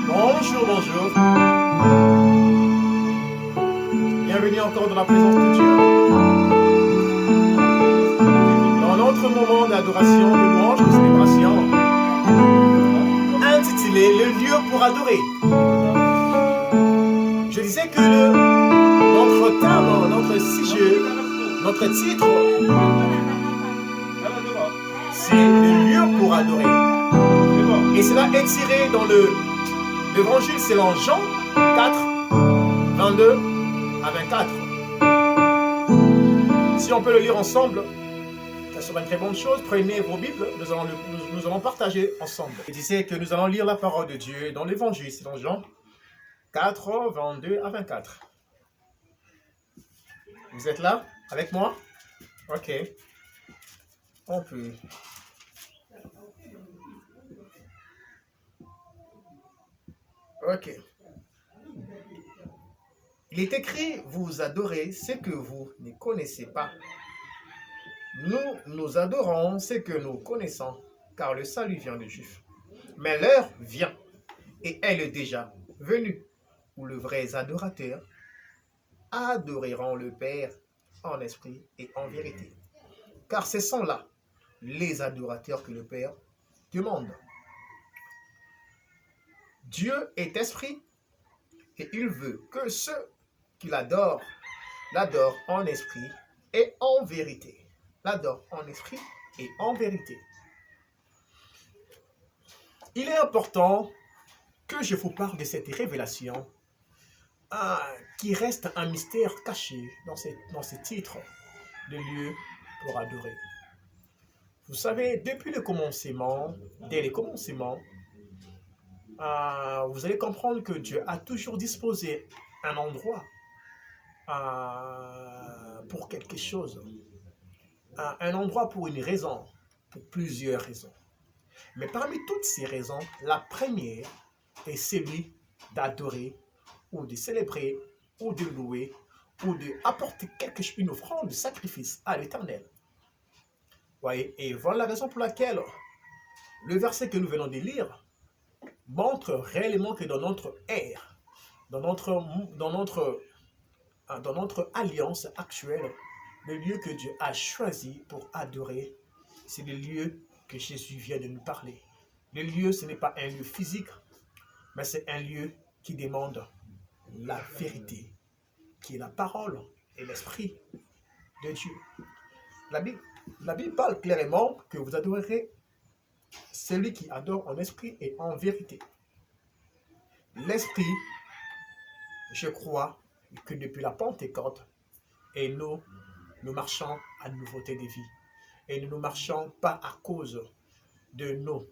Bonjour, bonjour. Bienvenue encore dans la présence de Dieu. Dans notre moment d'adoration, de louange, de célébration, intitulé Le lieu pour adorer. Je disais que notre thème, notre sujet, notre titre, c'est Le lieu pour adorer. Et cela est tiré dans l'évangile selon Jean 4, 22 à 24. Si on peut le lire ensemble, ça sera une très bonne chose. Prenez vos Bibles, nous allons partager ensemble. Il disait que nous allons lire la parole de Dieu dans l'évangile selon Jean 4, 22 à 24. Vous êtes là avec moi? Ok. On peut. Ok. Il est écrit, vous adorez ce que vous ne connaissez pas. Nous adorons ce que nous connaissons, car le salut vient des Juifs. Mais l'heure vient, et elle est déjà venue, où les vrais adorateurs adoreront le Père en esprit et en vérité. Car ce sont là les adorateurs que le Père demande. Dieu est esprit, et il veut que ceux qui l'adorent en esprit et en vérité. L'adore en esprit et en vérité. Il est important que je vous parle de cette révélation qui reste un mystère caché dans ce titre de lieu pour adorer. Vous savez, depuis le commencement, dès le commencement, vous allez comprendre que Dieu a toujours disposé un endroit pour quelque chose. Un endroit pour une raison, pour plusieurs raisons. Mais parmi toutes ces raisons, la première est celui d'adorer ou de célébrer ou de louer ou d'apporter une offrande de sacrifice à l'Éternel. Voyez, et voilà la raison pour laquelle le verset que nous venons de lire montre réellement que dans notre ère, dans notre alliance actuelle, le lieu que Dieu a choisi pour adorer, c'est le lieu que Jésus vient de nous parler. Le lieu, ce n'est pas un lieu physique, mais c'est un lieu qui demande la vérité, qui est la parole et l'esprit de Dieu. La Bible parle clairement que vous adorerez celui qui adore en esprit et en vérité. L'esprit, je crois que depuis la Pentecôte, et nous marchons à nouveauté de vie. Et nous ne marchons pas à cause de nos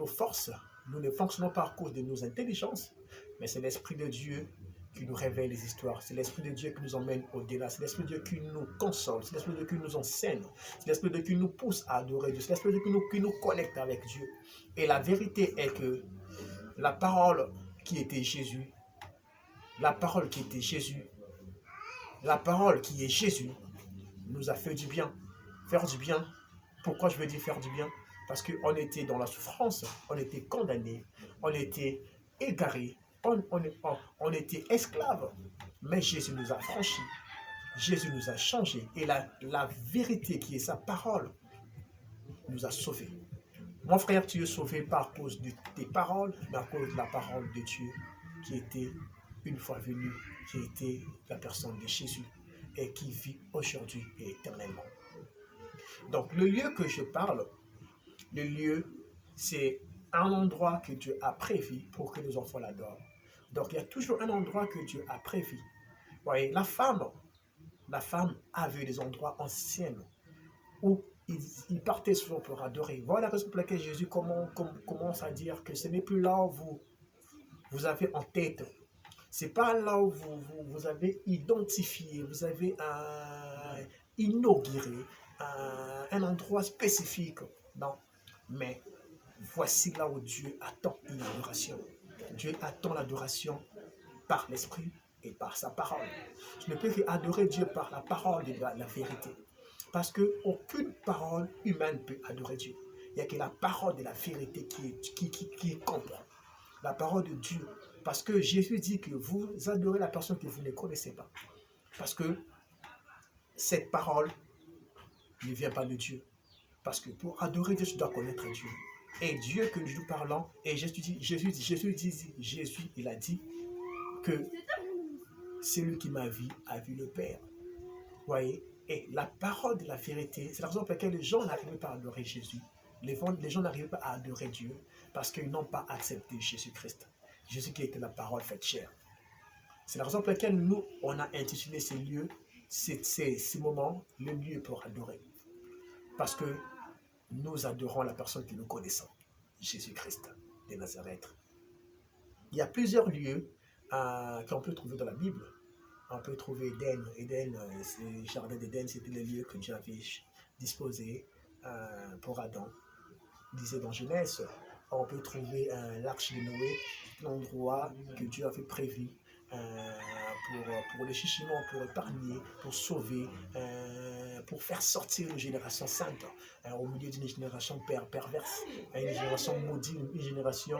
forces. Nous ne fonctionnons pas à cause de nos intelligences, mais c'est l'Esprit de Dieu qui nous révèle les histoires. C'est l'Esprit de Dieu qui nous emmène au-delà. C'est l'Esprit de Dieu qui nous console. C'est l'Esprit de Dieu qui nous enseigne. C'est l'Esprit de Dieu qui nous pousse à adorer Dieu. C'est l'Esprit de Dieu qui nous connecte avec Dieu. Et la vérité est que la parole qui était Jésus, la parole qui était Jésus, la parole qui est Jésus, nous a fait du bien. Faire du bien. Pourquoi je veux dire faire du bien? Parce qu'on était dans la souffrance, on était condamné, on était égaré, on était esclave. Mais Jésus nous a franchis, Jésus nous a changés. Et la vérité qui est sa parole nous a sauvés. Mon frère, tu es sauvé pas à cause de tes paroles, mais à cause de la parole de Dieu qui était une fois venue, qui était la personne de Jésus et qui vit aujourd'hui et éternellement. Donc le lieu que je parle, le lieu, c'est un endroit que Dieu a prévu pour que nos enfants l'adorent. Donc il y a toujours un endroit que Dieu a prévu. Vous voyez, la femme avait des endroits anciens où il partait souvent pour adorer. Voilà la raison pour laquelle Jésus commence à dire que ce n'est plus là où vous avez en tête. Ce n'est pas là où vous avez identifié, vous avez inauguré un endroit spécifique. Non, mais voici là où Dieu attend une adoration. Dieu attend l'adoration par l'esprit et par sa parole. Je ne peux qu'adorer Dieu par la parole de la vérité. Parce qu'aucune parole humaine peut adorer Dieu. Il n'y a que la parole de la vérité qui compte. La parole de Dieu. Parce que Jésus dit que vous adorez la personne que vous ne connaissez pas. Parce que cette parole ne vient pas de Dieu. Parce que pour adorer Dieu, tu dois connaître Dieu. Et Dieu que nous parlons, et Jésus, il a dit que celui qui m'a vu a vu le Père. Vous voyez? Et la parole de la vérité, c'est la raison pour laquelle les gens n'arrivent pas à adorer Jésus. Les gens n'arrivent pas à adorer Dieu parce qu'ils n'ont pas accepté Jésus-Christ. Jésus qui était la parole faite chair. C'est la raison pour laquelle nous, on a intitulé ces lieux, ces moments, le lieu pour adorer. Parce que nous adorons la personne que nous connaissons, Jésus-Christ de Nazareth. Il y a plusieurs lieux qu'on peut trouver dans la Bible. On peut trouver Éden. Éden, le jardin d'Éden, c'était le lieu que Dieu avait disposé pour Adam. Il disait dans Genèse, on peut trouver l'arche de Noé, l'endroit que Dieu avait prévu pour les chichinons, pour épargner, pour sauver, pour faire sortir une génération sainte au milieu d'une génération perverse, une génération maudite, une génération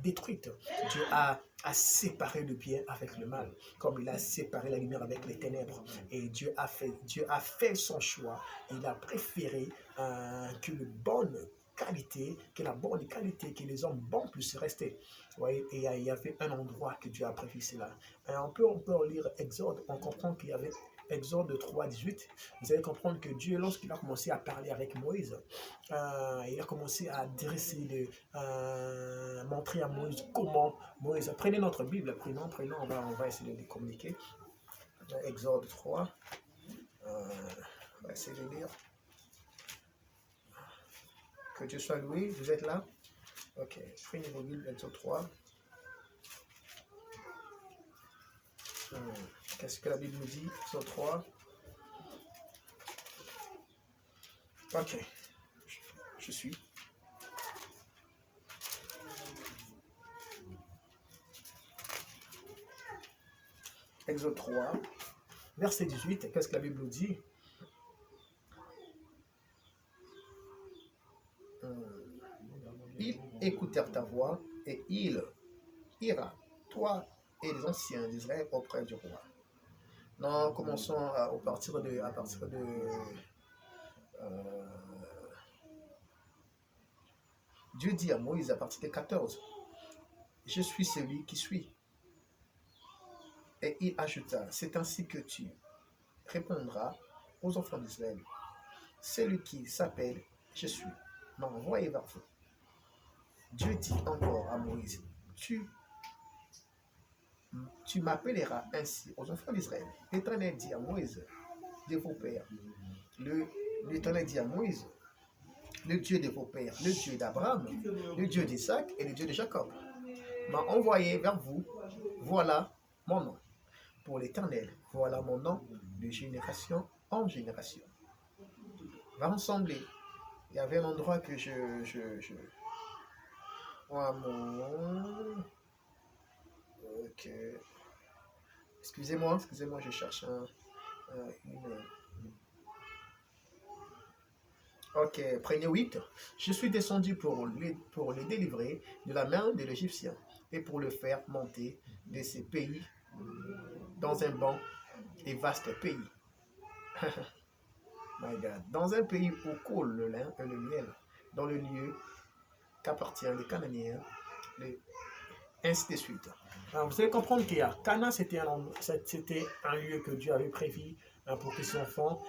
détruite. Dieu a séparé le bien avec le mal, comme il a séparé la lumière avec les ténèbres. Et Dieu a fait son choix. Il a préféré que le bonne qualité, que les hommes bons puissent rester. Ouais, et il y avait un endroit que Dieu a prévu cela. On peut lire Exode, on comprend qu'il y avait Exode 3, 18. Vous allez comprendre que Dieu, lorsqu'il a commencé à parler avec Moïse, il a commencé à dresser, montrer à Moïse comment Moïse. Prenez notre Bible, prenons, on va essayer de les communiquer. Exode 3, on va essayer de lire. Que Dieu soit loué, vous êtes là? Ok, prenez vos Bibles, Exode 3. Qu'est-ce que la Bible nous dit? Exode 3. Ok, je suis. Exode 3, verset 18, qu'est-ce que la Bible nous dit? Ils écoutèrent ta voix et il ira, toi et les anciens d'Israël auprès du roi. Nous commençons à partir de Dieu dit à Moïse à partir de 14, je suis celui qui suis. Et il ajouta, c'est ainsi que tu répondras aux enfants d'Israël. Celui qui s'appelle je suis m'a envoyé vers vous. Dieu dit encore à Moïse, tu m'appelleras ainsi aux enfants d'Israël. L'Éternel dit à Moïse, de vos pères. L'Éternel dit à Moïse, le Dieu de vos pères, le Dieu d'Abraham, le Dieu d'Isaac et le Dieu de Jacob, m'a envoyé vers vous. Voilà mon nom. Pour l'Éternel, voilà mon nom de génération en génération. Va ressembler. Il y avait un endroit que Ok. Excusez-moi, je cherche une... Ok, prenez 8. Je suis descendu pour les délivrer de la main de l'Égyptien et pour le faire monter de ces pays dans un bon et vaste pays. My God. Dans un pays où coule le lin et le miel, dans le lieu qu'appartient les Cananéens, ainsi de suite. Alors, vous allez comprendre qu'il y a Cana, c'était un lieu que Dieu avait prévu pour que ses enfants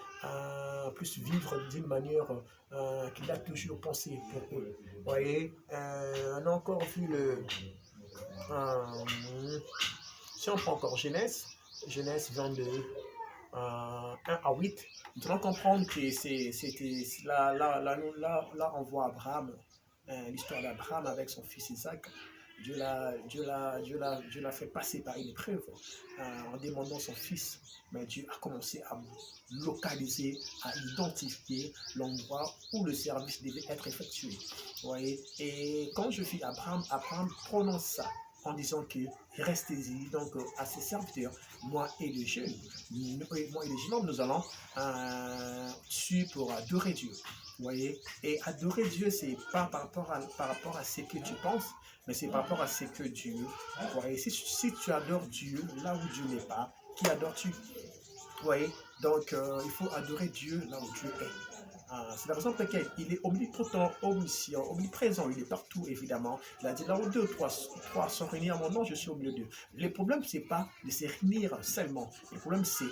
puissent vivre d'une manière qu'il a toujours pensé pour eux. Vous voyez, on a encore vu si on prend encore Genèse 22, 1 à 8, nous allons comprendre que c'était là on voit Abraham, l'histoire d'Abraham avec son fils Isaac. Dieu l'a fait passer par une épreuve en demandant son fils. Mais Dieu a commencé à localiser, à identifier l'endroit où le service devait être effectué. Vous voyez? Et quand je vis Abraham prononce ça. en disant que restez-y donc à ses serviteurs, moi et les jeunes, moi et les jeunes hommes, nous allons dessus pour adorer Dieu. Vous voyez? Et adorer Dieu, c'est pas par rapport à ce que tu penses, mais c'est par rapport à ce que Dieu. Vous voyez? Si tu adores Dieu là où Dieu n'est pas, qui adores-tu? Vous voyez? Donc, il faut adorer Dieu là où Dieu est. C'est la raison pour laquelle il est omnipotent, omniscient, omniprésent, il est partout évidemment. Il a dit là où deux, trois sont réunis en mon nom, je suis au milieu d'eux. Le problème, c'est pas de se réunir seulement. Le problème, c'est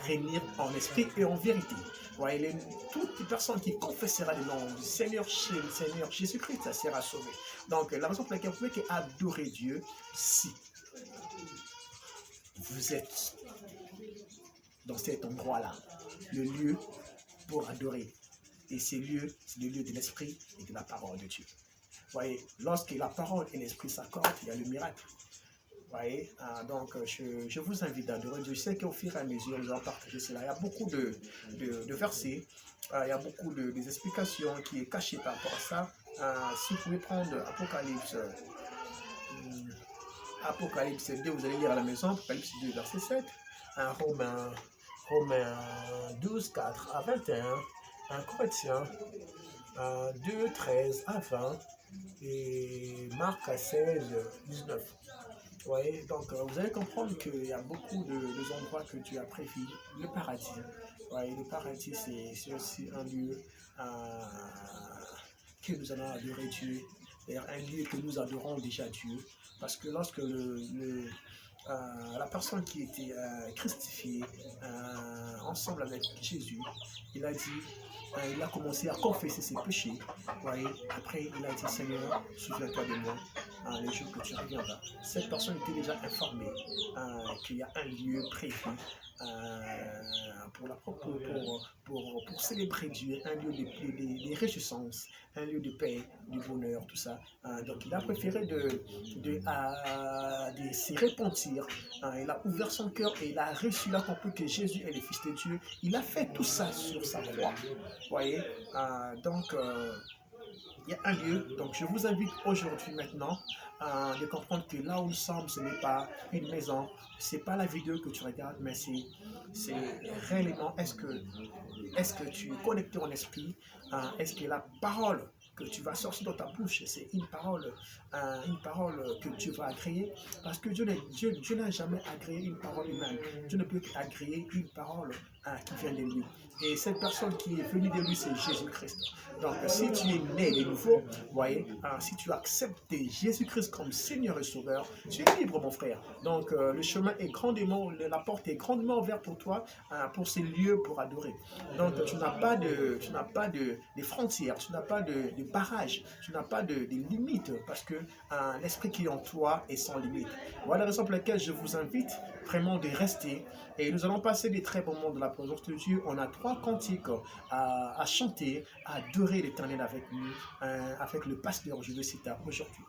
réunir en esprit et en vérité. Ouais, toutes les personnes qui confessera le nom du Seigneur chez le Seigneur Jésus-Christ, ça sera sauvé. Donc, la raison pour laquelle vous pouvez adorer Dieu, si vous êtes dans cet endroit-là, le lieu pour adorer. Et ce lieu, c'est le lieu de l'esprit et de la parole de Dieu. Vous voyez, lorsque la parole et l'esprit s'accordent, il y a le miracle. Vous voyez, donc je vous invite à adorer Dieu. Je sais qu'au fur et à mesure, nous allons partager cela. Il y a beaucoup de versets, il y a beaucoup d'explications qui est cachées par rapport à ça. Si vous pouvez prendre Apocalypse 2, vous allez lire à la maison, Apocalypse 2, verset 7, Romains 12, 4 à 21, 1 Corinthiens 2, 13 à 20 et Marc 16, 19. Ouais, donc vous allez comprendre qu'il y a beaucoup d'endroits que Dieu a prévu. Le paradis. Ouais, le paradis, c'est aussi un lieu que nous allons adorer Dieu. Un lieu que nous adorons déjà Dieu. Parce que lorsque la personne qui était christifiée ensemble avec Jésus, il a dit, il a commencé à confesser ses péchés. Ouais, après, il a dit, Seigneur, souviens-toi de moi les jours que tu reviendras. Cette personne était déjà informée qu'il y a un lieu prévu pour célébrer Dieu, un lieu de réjouissance, un lieu de paix, du bonheur, tout ça. Donc il a préféré de s'y repentir. Il a ouvert son cœur et il a reçu, il a compris que Jésus est le Fils de Dieu. Il a fait tout ça sur sa croix. Vous voyez, donc il y a un lieu. Donc je vous invite aujourd'hui maintenant de comprendre que là où nous sommes, ce n'est pas une maison, ce n'est pas la vidéo que tu regardes, mais c'est réellement, est-ce que tu es connecté en esprit, est-ce que la parole que tu vas sortir de ta bouche, c'est une parole que Dieu va agréer, parce que Dieu n'a jamais agréé une parole humaine. Dieu ne peut qu'agréer une parole qui vient de lui. Et cette personne qui est venue de lui, c'est Jésus-Christ. Donc, si tu es né de nouveau, voyez, si tu acceptes Jésus-Christ comme Seigneur et Sauveur, tu es libre, mon frère. Donc, le chemin est grandement, la porte est grandement ouverte pour toi, pour ces lieux pour adorer. Donc, tu n'as pas de frontières, tu n'as pas de barrages, tu n'as pas de limites, parce que l'esprit qui est en toi est sans limite. Voilà la raison pour laquelle je vous invite vraiment de rester. Et nous allons passer des très bons moments de la présence de Dieu. On a 3 cantiques à chanter, à adorer l'Éternel avec nous, avec le pasteur, je le cite aujourd'hui.